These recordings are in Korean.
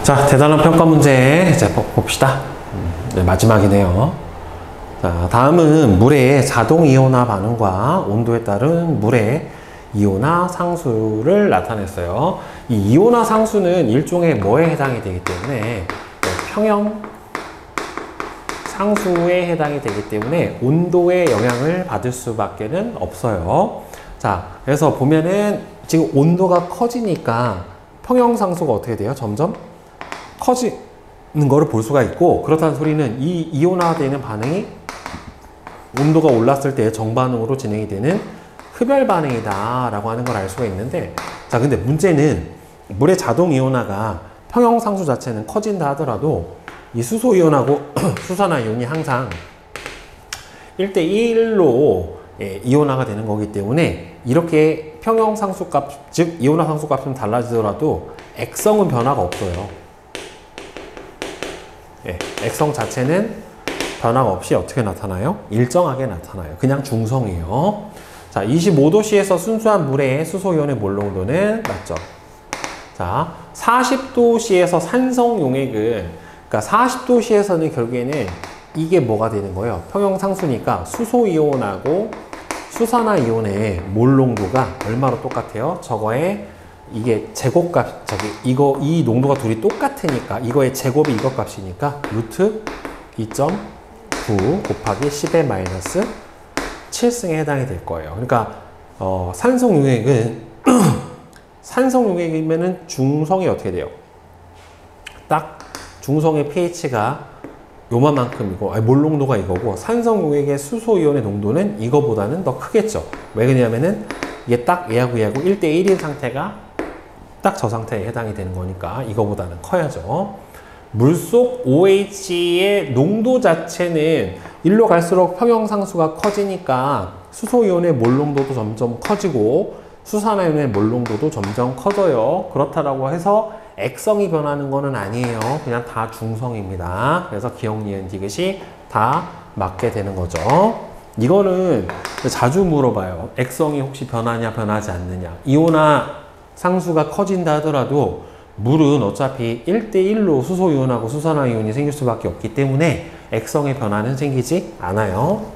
자, 대단한 평가 문제 이제 봅시다. 네, 마지막이네요. 자, 다음은 물의 자동 이온화 반응과 온도에 따른 물의 이온화 상수를 나타냈어요. 이 이온화 상수는 일종의 뭐에 해당이 되기 때문에 평형 상수에 해당이 되기 때문에 온도에 영향을 받을 수밖에는 없어요. 자, 그래서 보면은 지금 온도가 커지니까 평형 상수가 어떻게 돼요? 점점 커지는 거를 볼 수가 있고, 그렇다는 소리는 이 이온화되는 반응이 온도가 올랐을 때 정반응으로 진행이 되는 흡열 반응이다 라고 하는 걸 알 수가 있는데, 자, 근데 문제는 물의 자동 이온화가 평형 상수 자체는 커진다 하더라도 이 수소 이온하고 수산화 이온이 항상 1대1로 이온화가 되는 거기 때문에 이렇게 평형 상수값, 즉 이온화 상수값은 달라지더라도 액성은 변화가 없어요. 액성 자체는 변화가 없이 어떻게 나타나요? 일정하게 나타나요. 그냥 중성이에요. 자, 25도씨에서 순수한 물의 수소 이온의 몰 농도는 맞죠? 자, 40도씨에서 산성 용액은, 그러니까 40도씨에서는 결국에는 이게 뭐가 되는 거예요? 평형 상수니까 수소 이온하고 수산화 이온의 몰 농도가 얼마로 똑같아요? 저거에 이게 제곱값, 이 농도가 둘이 똑같으니까 이거의 제곱이 이것 값이니까 루트 2.9 곱하기 10의 마이너스 7승에 해당이 될 거예요. 그러니까 산성 용액은 산성 용액이면은 중성이 어떻게 돼요? 딱 중성의 pH가 요만큼이고, 몰 농도가 이거고, 산성 용액의 수소 이온의 농도는 이거보다는 더 크겠죠. 왜 그러냐면은 이게 딱 얘하고 1대1인 상태가 딱 저 상태에 해당이 되는 거니까 이거보다는 커야죠. 물속 OH의 농도 자체는 일로 갈수록 평형 상수가 커지니까 수소 이온의 몰 농도도 점점 커지고 수산화 이온의 몰 농도도 점점 커져요. 그렇다라고 해서 액성이 변하는 거는 아니에요. 그냥 다 중성입니다. 그래서 기억, 니은, 디귿이 다 맞게 되는 거죠. 이거는 자주 물어봐요. 액성이 혹시 변하냐 변하지 않느냐. 이온화 상수가 커진다 하더라도 물은 어차피 1대1로 수소 이온하고 수산화 이온이 생길 수밖에 없기 때문에 액성의 변화는 생기지 않아요.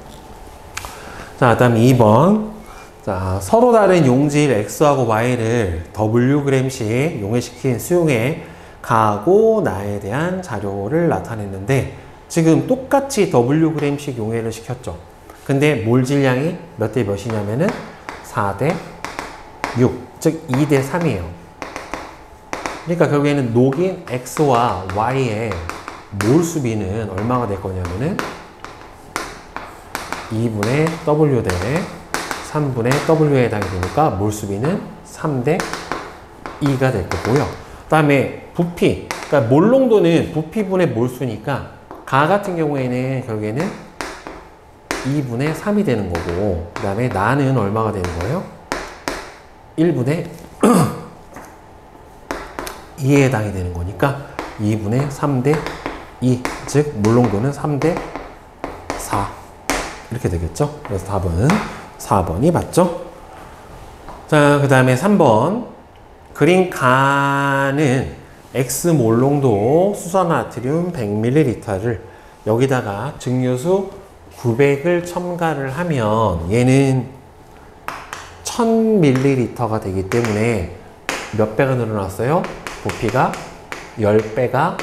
자, 그 다음에 2번. 자, 서로 다른 용질 X하고 Y를 Wg씩 용해시킨 수용에 가하고 나에 대한 자료를 나타냈는데, 지금 똑같이 Wg씩 용해를 시켰죠. 근데 몰 질량이 몇 대 몇이냐면은 4대 6, 즉 2대 3이에요. 그러니까 결국에는 녹인 X와 Y의 몰 수비는 얼마가 될 거냐면은 2분의 W 대 3분의 W에 해당이 되니까 몰 수비는 3대 2가 될 거고요. 그 다음에 부피, 그러니까 몰 농도는 부피분의 몰 수니까 가 같은 경우에는 결국에는 2분의 3이 되는 거고, 그 다음에 나는 얼마가 되는 거예요? 1분의 2에 해당이 되는 거니까 2분의 3대 2, 즉 몰 농도는 3대 4 이렇게 되겠죠. 그래서 답은 4번이 맞죠? 자, 그 다음에 3번. 그린 가는 X 몰 농도 수산화트륨 100ml를 여기다가 증류수 900을 첨가를 하면 얘는 1000ml가 되기 때문에 몇 배가 늘어났어요? 부피가 10배가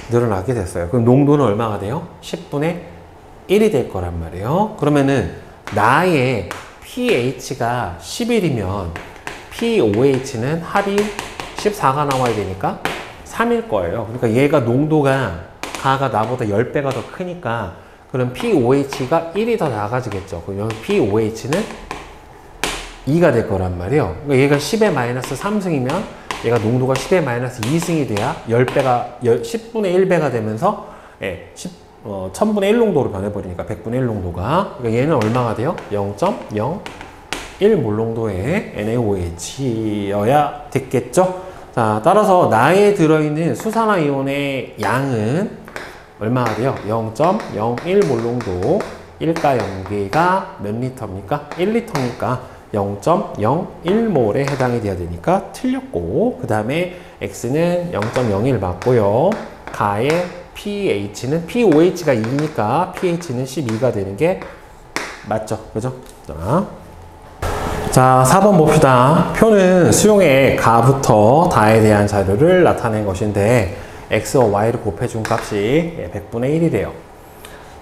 늘어나게 됐어요. 그럼 농도는 얼마가 돼요? 10분의 1이 될 거란 말이에요. 그러면은 나의 pH가 11이면 pOH는 합이 14가 나와야 되니까 3일 거예요. 그러니까 얘가 농도가 가가 나보다 10배가 더 크니까 그럼 pOH가 1이 더 나가지겠죠. 그럼 여기 pOH는 2가 될 거란 말이에요. 그러니까 얘가 10의 마이너스 3승이면 얘가 농도가 10의 마이너스 2승이 돼야 10배가, 10분의 1배가 되면서 1000분의 1 농도로 변해버리니까 100분의 1 농도가. 그러니까 얘는 얼마가 돼요? 0.01 몰 농도의 NaOH여야 됐겠죠? 자, 따라서 나에 들어있는 수산화 이온의 양은 얼마가 돼요? 0.01 몰 농도 1가 0개가 몇 리터입니까? 1리터니까 0.01몰에 해당이 돼야 되니까 틀렸고, 그 다음에 X는 0.01 맞고요. 가의 pH는 pOH가 2니까 pH는 12가 되는 게 맞죠? 그죠? 자, 4번 봅시다. 표는 수용의 가부터 다에 대한 자료를 나타낸 것인데 X와 Y를 곱해준 값이 100분의 1이래요.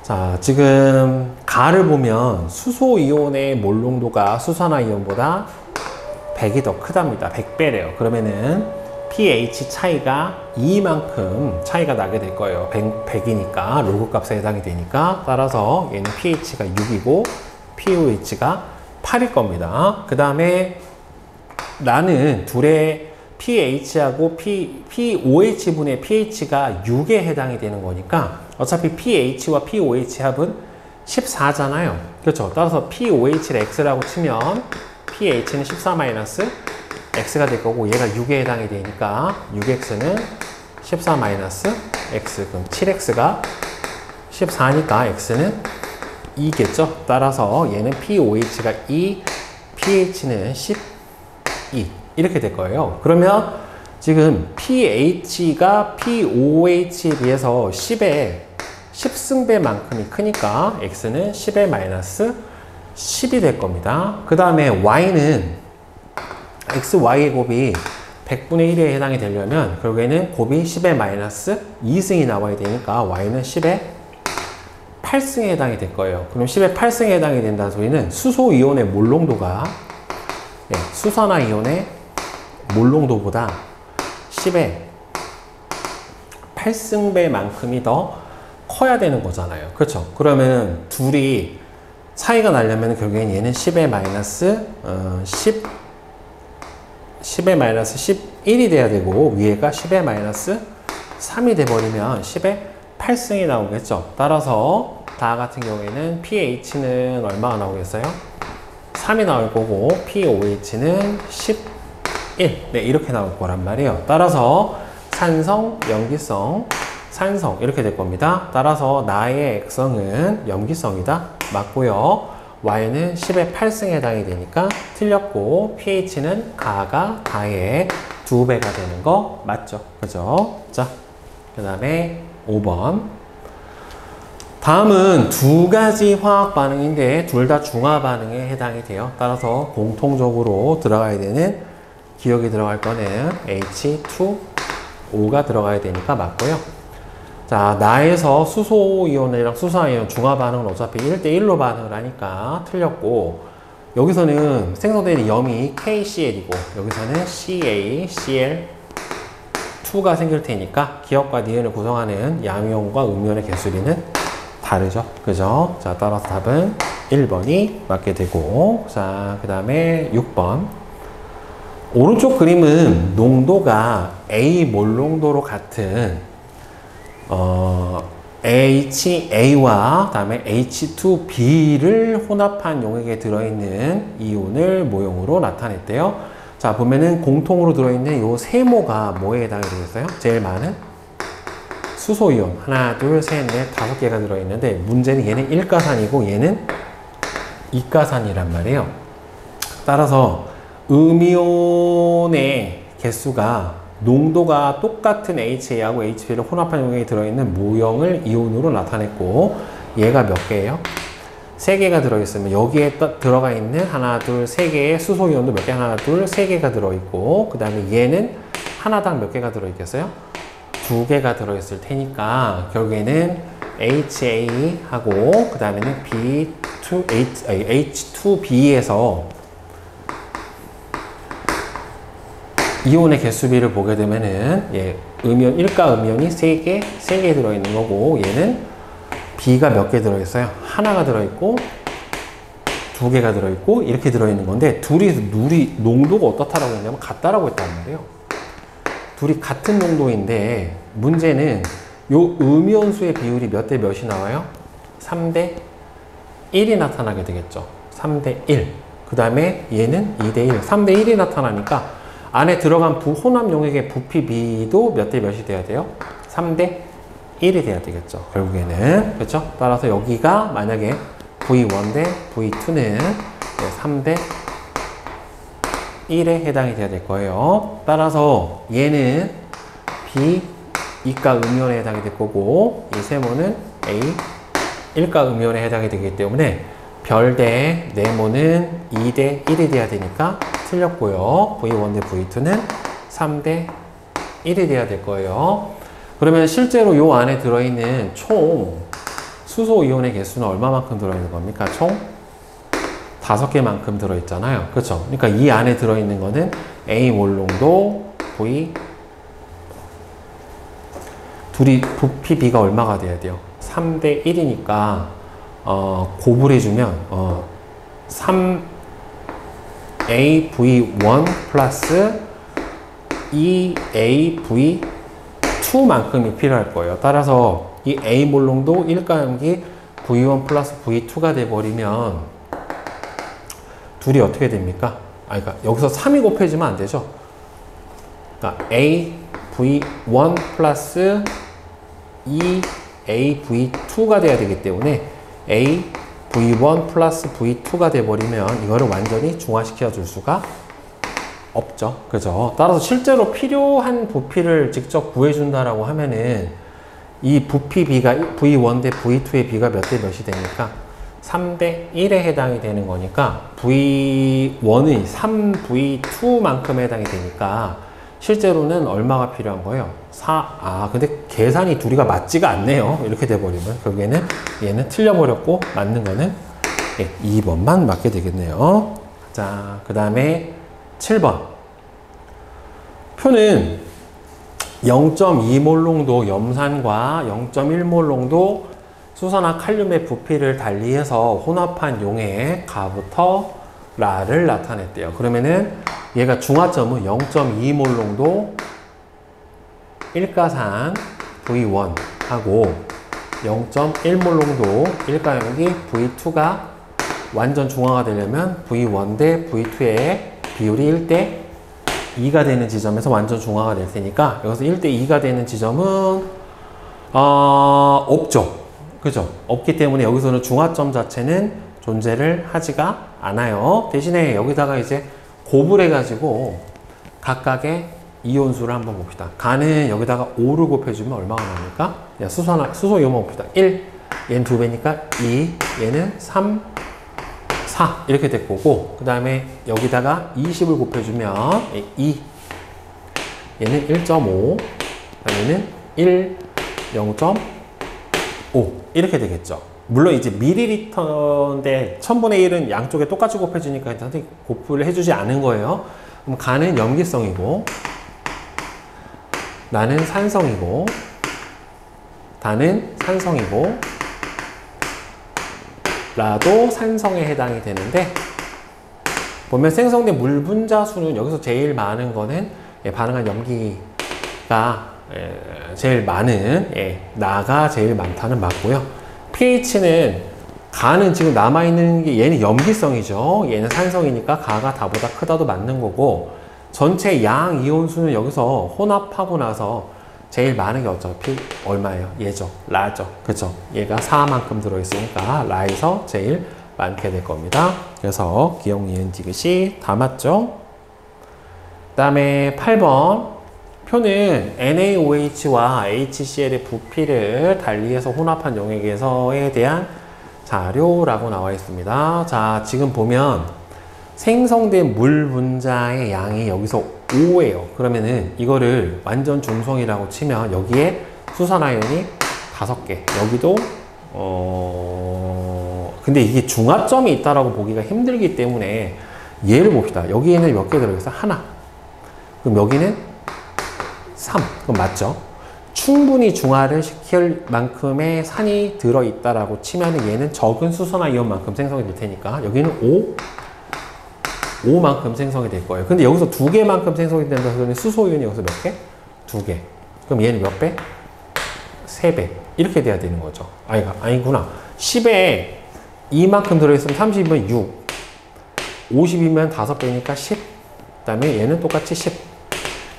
자, 지금 가를 보면 수소이온의 몰농도가 수산화이온보다 100이 더 크답니다. 100배래요. 그러면은 pH 차이가 2만큼 차이가 나게 될 거예요. 100이니까 로그 값에 해당이 되니까. 따라서 얘는 pH가 6이고 pOH가 8일 겁니다. 그 다음에 나는 둘의 pH하고 pOH분의 pH가 6에 해당이 되는 거니까 어차피 pH와 pOH 합은 14잖아요. 그렇죠? 따라서 pOH를 x라고 치면 pH는 14-x가 될 거고 얘가 6에 해당이 되니까 6x는 14-x 그럼 7x가 14니까 x는 2겠죠? 따라서 얘는 pOH가 2, pH는 12 이렇게 될 거예요. 그러면 지금 pH가 pOH에 비해서 10승배만큼이 크니까 x는 10의-10이 될 겁니다. 그 다음에 y는 x, y의 곱이 100분의 1에 해당이 되려면 결국에는 곱이 10-2승이 나와야 되니까 y는 10-8승에 해당이 될 거예요. 그럼 10-8승에 해당이 된다는 소리는 수소이온의 몰농도가 수산화이온의 몰농도보다 10-8승배만큼이 더 커야 되는 거잖아요. 그렇죠? 그러면 둘이 차이가 나려면 결국엔 얘는 10-11이 돼야 되고 위에가 10-3이 돼버리면 10-8승이 나오겠죠. 따라서 다 같은 경우에는 pH는 얼마가 나오겠어요? 3이 나올 거고 pOH는 11 네, 이렇게 나올 거란 말이에요. 따라서 산성, 염기성, 산성 이렇게 될 겁니다. 따라서 나의 액성은 염기성이다. 맞고요. Y는 10-8승에 해당이 되니까 틀렸고 pH는 가가 가의 2배가 되는 거 맞죠? 그죠? 자, 그 다음에 5번. 다음은 두 가지 화학 반응인데 둘 다 중화 반응에 해당이 돼요. 따라서 공통적으로 들어가야 되는 기억이 들어갈 거는 H2O가 들어가야 되니까 맞고요. 자, 나에서 수소이온이랑 수산화이온 중화 반응은 어차피 1대1로 반응을 하니까 틀렸고 여기서는 생성되는 염이 KCl이고 여기서는 CaCl2가 생길 테니까 기억과 니은을 구성하는 양이온과 음이온의 개수비는 다르죠. 그죠? 자, 따라서 답은 1번이 맞게 되고 자, 그 다음에 6번. 오른쪽 그림은 농도가 A 몰농도로 같은 HA와 다음에 H2B를 혼합한 용액에 들어있는 이온을 모형으로 나타냈대요. 자, 보면은 공통으로 들어있는 요 세모가 뭐에 해당이 되겠어요? 제일 많은 수소이온 하나, 둘, 셋, 넷, 5개가 들어있는데 문제는 얘는 1가산이고 얘는 2가산이란 말이에요. 따라서 음이온의 개수가 농도가 똑같은 HA하고 HB를 혼합한 용액에 들어있는 모형을 이온으로 나타냈고 얘가 몇 개예요? 3개가 들어있으면 여기에 들어가 있는 하나, 둘, 3개의 수소이온도 몇 개? 하나, 둘, 3개가 들어있고 그 다음에 얘는 하나당 몇 개가 들어있겠어요? 2개가 들어있을 테니까 결국에는 HA하고 그 다음에는 H2B에서 이온의 개수비를 보게 되면은 음이온 1가 음이온이 3개 들어있는 거고 얘는 B가 몇 개 들어있어요? 하나가 들어있고 2개가 들어있고 이렇게 들어있는 건데 둘이 농도가 어떻다라고 했냐면 같다라고 했단 말이에요. 둘이 같은 농도인데 문제는 요 음이온수의 비율이 몇 대 몇이 나와요? 3대 1이 나타나게 되겠죠. 3대 1. 그 다음에 얘는 2대 1. 3대 1이 나타나니까 안에 들어간 혼합 용액의 부피 비도 몇 대 몇이 돼야 돼요? 3대 1이 돼야 되겠죠. 결국에는. 그렇죠? 따라서 여기가 만약에 V1 대 V2는 3대 1에 해당이 돼야 될 거예요. 따라서 얘는 B, 이가 음이온에 해당이 될 거고, 이 세모는 A, 1가 음이온에 해당이 되기 때문에 별 대 네모는 2대 1이 돼야 되니까 틀렸고요. V1 대 V2는 3대 1이 돼야 될 거예요. 그러면 실제로 요 안에 들어있는 총 수소 이온의 개수는 얼마만큼 들어있는 겁니까? 총 5개만큼 들어있잖아요. 그렇죠? 그러니까 이 안에 들어있는 거는 A 몰롱도 V 둘이 부피 B가 얼마가 돼야 돼요? 3대 1이니까 곱을해주면 3AV1 플러스 2AV2만큼이 필요할 거예요. 따라서 이 A 몰롱도 1가염기 V1 플러스 V2가 돼버리면 둘이 어떻게 됩니까? 그러니까 여기서 3이 곱해지면 안 되죠. 그러니까 AV1 플러스 2AV2가 돼야 되기 때문에 AV1 플러스 V2가 돼버리면 이거를 완전히 중화시켜 줄 수가 없죠. 그죠? 따라서 실제로 필요한 부피를 직접 구해준다라고 하면은 이 부피 B가 V1 대 V2의 B가 몇 대 몇이 됩니까? 3대 1에 해당이 되는 거니까 V1이 3V2만큼 해당이 되니까 실제로는 얼마가 필요한 거예요? 4. 근데 계산이 둘이가 맞지가 않네요. 이렇게 돼버리면 결국에는 얘는 틀려버렸고 맞는 거는 2번만 맞게 되겠네요. 자, 그 다음에 7번 표는 0.2몰롱도 염산과 0.1몰롱도 수소나 칼륨의 부피를 달리해서 혼합한 용의 가부터 라를 나타냈대요. 그러면은 얘가 중화점은 0.2몰롱도 1가산 V1 하고 0.1몰롱도 1가염기 V2가 완전 중화가 되려면 V1 대 V2의 비율이 1대 2가 되는 지점에서 완전 중화가 될 테니까 여기서 1대 2가 되는 지점은 없죠. 그죠? 없기 때문에 여기서는 중화점 자체는 존재를 하지가 않아요. 대신에 여기다가 이제 곱을 해가지고 각각의 이온수를 한번 봅시다. 가는 여기다가 5를 곱해주면 얼마가 나옵니까? 수소 이온만 봅시다. 1, 얘는 2배니까 2, 얘는 3, 4 이렇게 될 거고 그 다음에 여기다가 20을 곱해주면 2, 얘는 1.5, 얘는 1, 0.5 이렇게 되겠죠. 물론 이제 밀리리터인데 1000분의 1은 양쪽에 똑같이 곱해주니까 선생님 곱을 해주지 않은 거예요. 그럼 가는 염기성이고 나는 산성이고 다는 산성이고 라도 산성에 해당이 되는데 보면 생성된 물 분자 수는 여기서 제일 많은 거는 반응한 염기가 제일 많은 나가 제일 많다는 맞고요. pH는 가는 지금 남아있는 게 얘는 염기성이죠. 얘는 산성이니까 가가 다보다 크다도 맞는 거고 전체 양 이온수는 여기서 혼합하고 나서 제일 많은 게 어차피 얼마예요? 얘죠. 라죠. 그쵸? 얘가 4만큼 들어있으니까 라에서 제일 많게 될 겁니다. 그래서 기억, 니은, 디귿이 다 맞죠? 그 다음에 8번 표는 NaOH와 HCl의 부피를 달리해서 혼합한 용액에서에 대한 자료라고 나와 있습니다. 자, 지금 보면 생성된 물 분자의 양이 여기서 5예요. 그러면은 이거를 완전 중성이라고 치면 여기에 수산화연이 5개. 여기도 근데 이게 중화점이 있다라고 보기가 힘들기 때문에 얘를 봅시다. 여기에는 몇 개 들어있어? 하나. 그럼 여기는 3. 그럼 맞죠? 충분히 중화를 시킬 만큼의 산이 들어있다라고 치면 얘는 적은 수소나 이온만큼 생성이 될 테니까 여기는 5만큼 생성이 될 거예요. 근데 여기서 2개만큼 생성이 된다 그러면 수소 이온이 여기서 몇 개? 2개. 그럼 얘는 몇 배? 3배. 이렇게 돼야 되는 거죠. 아니구나. 10에 2만큼 들어있으면 30이면 6. 50이면 5배니까 10. 그 다음에 얘는 똑같이 10.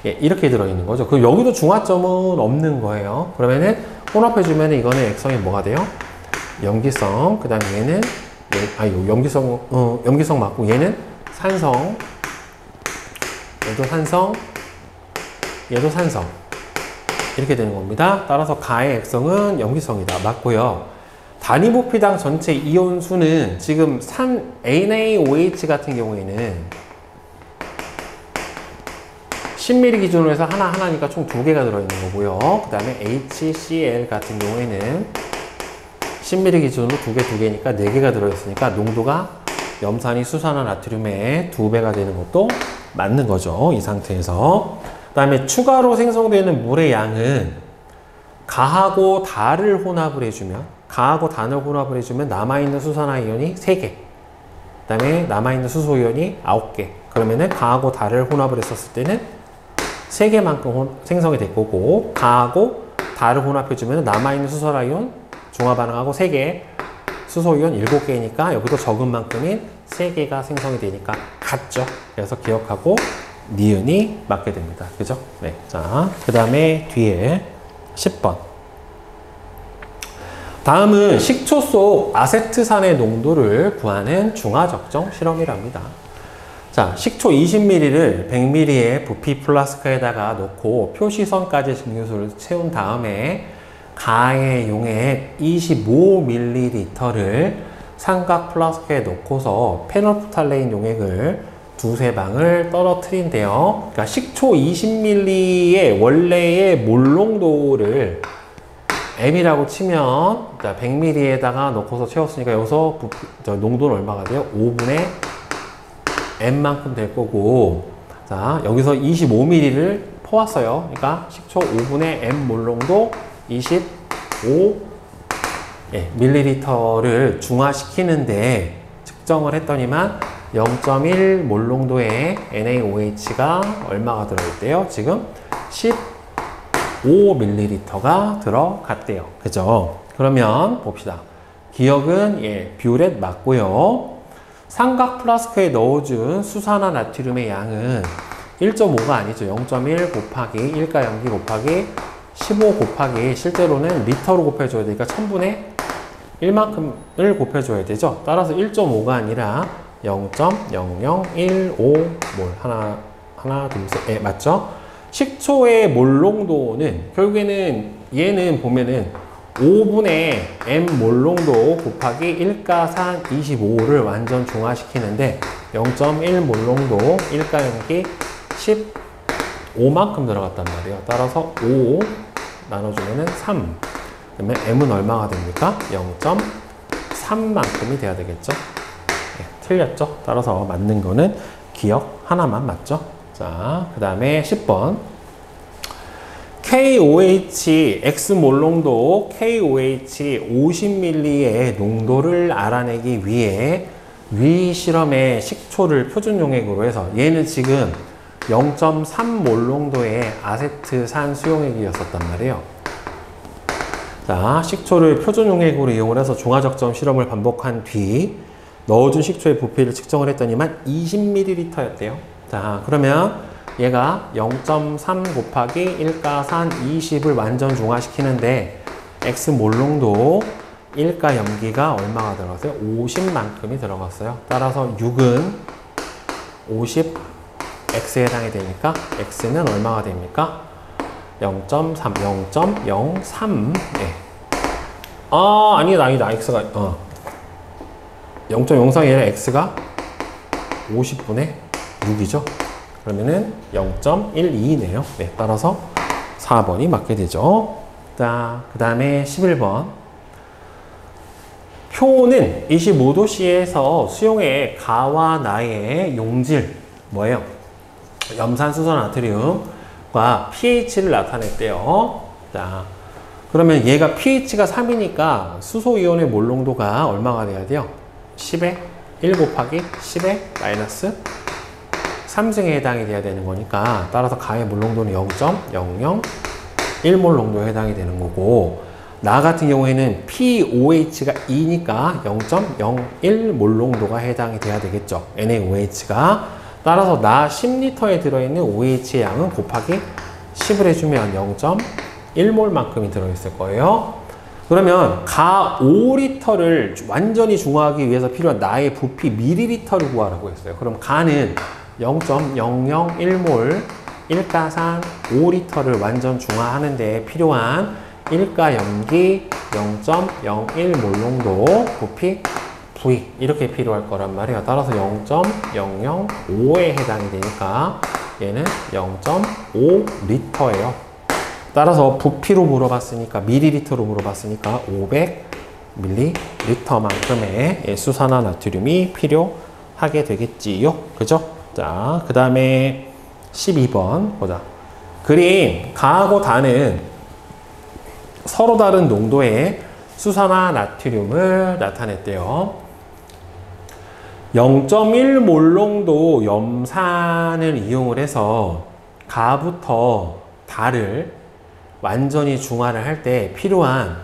이렇게 들어있는 거죠. 그럼 여기도 중화점은 없는 거예요. 그러면은 혼합해주면 이거는 액성이 뭐가 돼요? 염기성. 그 다음에 얘는 염기성 맞고 얘는 산성. 얘도 산성, 얘도 산성. 이렇게 되는 겁니다. 따라서 가의 액성은 염기성이다. 맞고요. 단위 부피당 전체 이온 수는 지금 NaOH 같은 경우에는 10ml 기준으로 해서 하나니까 총 2개가 들어있는 거고요. 그 다음에 HCl 같은 경우에는 10ml 기준으로 2개니까 4개가 들어있으니까 농도가 염산이 수산화 나트륨의 2배가 되는 것도 맞는 거죠. 이 상태에서. 그 다음에 추가로 생성되는 물의 양은 가하고 달을 혼합을 해주면 남아있는 수산화 이온이 3개, 그 다음에 남아있는 수소 이온이 9개. 그러면은 가하고 달을 혼합을 했었을 때는 3개만큼 생성이 될 거고, 가하고 달을 혼합해주면 남아있는 수산화 이온 중화 반응하고 3개, 수소 이온 7개니까 여기도 적은 만큼인 3개가 생성이 되니까 같죠. 그래서 기억하고 니은이 맞게 됩니다. 그죠? 네. 자, 그 다음에 뒤에 10번. 다음은 식초 속 아세트산의 농도를 구하는 중화적정 실험이랍니다. 자, 식초 20ml를 100ml의 부피 플라스크에다가 넣고 표시선까지 증류수를 채운 다음에 가의 용액 25ml를 삼각 플라스크에 넣고서 페놀프탈레인 용액을 2~3방울 떨어뜨린대요. 그러니까 식초 20ml의 원래의 몰농도를 M이라고 치면 100ml에다가 넣고서 채웠으니까 여기서 농도는 얼마가 돼요? 5분의 M만큼 될 거고, 자, 여기서 25ml를 퍼왔어요. 그러니까 식초 5분의 M 몰농도 25 ml를 중화시키는데 측정을 했더니만 0.1 몰농도의 NaOH가 얼마가 들어있대요? 지금 15ml가 들어갔대요. 그죠? 그러면 봅시다. 기억은 뷰렛 맞고요. 삼각 플라스크에 넣어준 수산화 나트륨의 양은 1.5가 아니죠. 0.1 곱하기 1가 염기 곱하기 15 곱하기 실제로는 리터로 곱해줘야 되니까 1000분의 1만큼을 곱해줘야 되죠. 따라서 1.5가 아니라 0.0015몰. 하나, 둘, 셋. 맞죠? 식초의 몰농도는 결국에는 얘는 보면은 5분의 M 몰농도 곱하기 1가산 25를 완전 중화시키는데 0.1 몰농도 1가 염기 15만큼 들어갔단 말이에요. 따라서 5 나눠주면은 3. 그러면 M은 얼마가 됩니까? 0.3만큼이 돼야 되겠죠? 네, 틀렸죠? 따라서 맞는 거는 기억 하나만 맞죠? 자, 그 다음에 10번. KOH, X몰농도 KOH 50ml의 농도를 알아내기 위해 위 실험의 식초를 표준 용액으로 해서 얘는 지금 0.3몰농도의 아세트산 수용액이었었단 말이에요. 자, 식초를 표준 용액으로 이용을 해서 중화적정 실험을 반복한 뒤 넣어준 식초의 부피를 측정을 했더니만 20ml였대요. 자, 그러면 얘가 0.3 곱하기 1가산 20을 완전 중화시키는데 X몰농도 1가 염기가 얼마가 들어갔어요? 50만큼이 들어갔어요. 따라서 6은 50 X에 해당이 되니까 X는 얼마가 됩니까? 0.3, 0.03. 네. 아니다. X가 0.03이 아니라 X가 50분의 6이죠. 그러면은 0.12네요. 네, 따라서 4번이 맞게 되죠. 자, 그 다음에 11번. 표는 25도씨에서 수용액 가와 나의 용질, 뭐예요? 염산수소 나트륨과 pH를 나타냈대요. 자, 그러면 얘가 pH가 3이니까 수소이온의 몰농도가 얼마가 돼야 돼요? 10에 1 곱하기 10에 마이너스 3승에 해당이 돼야 되는 거니까 따라서 가의 몰농도는 0.001몰 농도에 해당이 되는 거고, 나 같은 경우에는 POH가 2니까 0.01몰 농도가 해당이 돼야 되겠죠. NaOH가. 따라서 나 10리터에 들어있는 OH의 양은 곱하기 10을 해주면 0.1몰만큼이 들어있을 거예요. 그러면 가 5리터를 완전히 중화하기 위해서 필요한 나의 부피 밀리리터를 구하라고 했어요. 그럼 가는 0.001몰 일가산 5리터를 완전 중화하는 데 필요한 일가염기 0.01몰 농도 부피 V 이렇게 필요할 거란 말이에요. 따라서 0.005에 해당이 되니까 얘는 0.5리터예요. 따라서 부피로 물어봤으니까 밀리리터로 물어봤으니까 500ml만큼의 수산화나트륨이 필요하게 되겠지요. 그죠? 자, 그 다음에 12번 보자. 그림 가하고 다는 서로 다른 농도의 수산화나트륨을 나타냈대요. 0.1몰 농도 염산을 이용을 해서 가부터 달을 완전히 중화를 할 때 필요한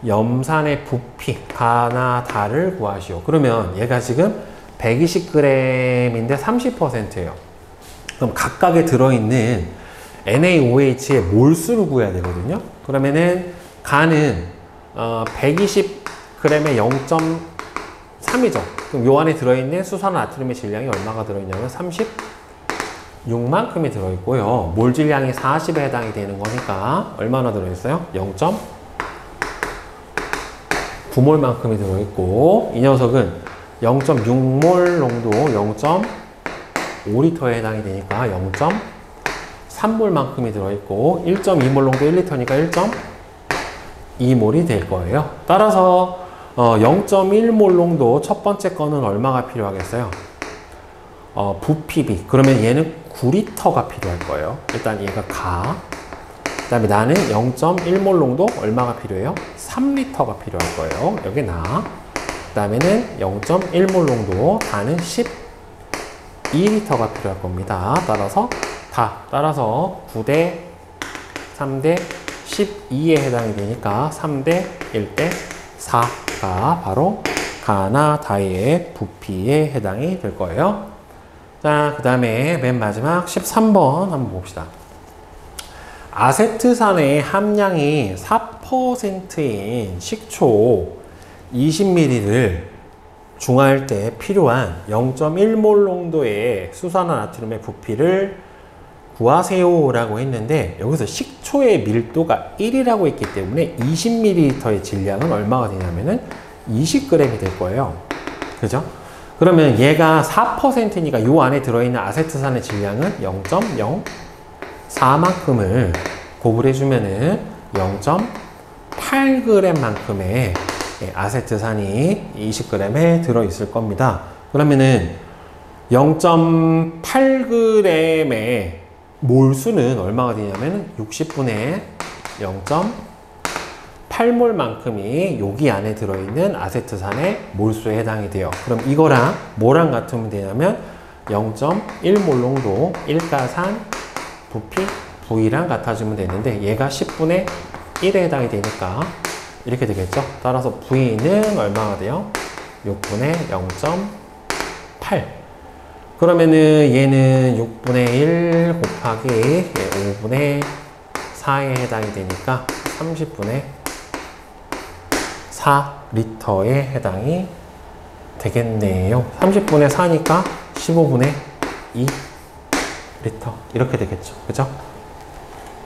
염산의 부피, 가나 달을 구하시오. 그러면 얘가 지금 120g인데 30%예요. 그럼 각각에 들어있는 NaOH의 몰수를 구해야 되거든요. 그러면은 가는 120g에 0.3이죠. 그럼 요 안에 들어있는 수산화나트륨의 질량이 얼마가 들어있냐면 36만큼이 들어있고요. 몰 질량이 40에 해당이 되는 거니까 얼마나 들어있어요? 0.9몰만큼이 들어있고, 이 녀석은 0.6몰 농도 0.5리터에 해당이 되니까 0.3몰만큼이 들어있고, 1.2몰 농도 1리터니까 1.2몰이 될 거예요. 따라서 0.1몰 농도 첫 번째 거는 얼마가 필요하겠어요? 부피비. 그러면 얘는 9리터가 필요할 거예요. 일단 얘가 가. 그 다음에 나는 0.1몰 농도 얼마가 필요해요? 3리터가 필요할 거예요. 여기 나. 그 다음에는 0.1몰 농도 다는 12리터가 필요할 겁니다. 따라서 따라서 9대 3대 12에 해당이 되니까 3대 1대 4가 바로 가나 다의 부피에 해당이 될 거예요. 자, 그 다음에 맨 마지막 13번 한번 봅시다. 아세트산의 함량이 4%인 식초 20ml를 중화할 때 필요한 0.1몰 농도의 수산화나트륨의 부피를 구하세요 라고 했는데, 여기서 식초의 밀도가 1이라고 했기 때문에 20ml의 질량은 얼마가 되냐면은 20g이 될 거예요. 그죠? 그러면 얘가 4%니까 요 안에 들어있는 아세트산의 질량은 0.04만큼을 곱을해주면은 0.8g만큼의 아세트산이 20g에 들어있을 겁니다. 그러면은 0.8g의 몰수는 얼마가 되냐면 60분의 0.8몰만큼이 여기 안에 들어있는 아세트산의 몰수에 해당이 돼요. 그럼 이거랑 뭐랑 같으면 되냐면 0.1몰 농도 일가산 부피 V랑 같아지면 되는데, 얘가 10분의 1에 해당이 되니까 이렇게 되겠죠. 따라서 V는 얼마가 돼요? 6분의 0.8. 그러면은 얘는 6분의 1 곱하기 5분의 4에 해당이 되니까 30분의 4리터에 해당이 되겠네요. 30분의 4니까 15분의 2리터 이렇게 되겠죠. 그죠?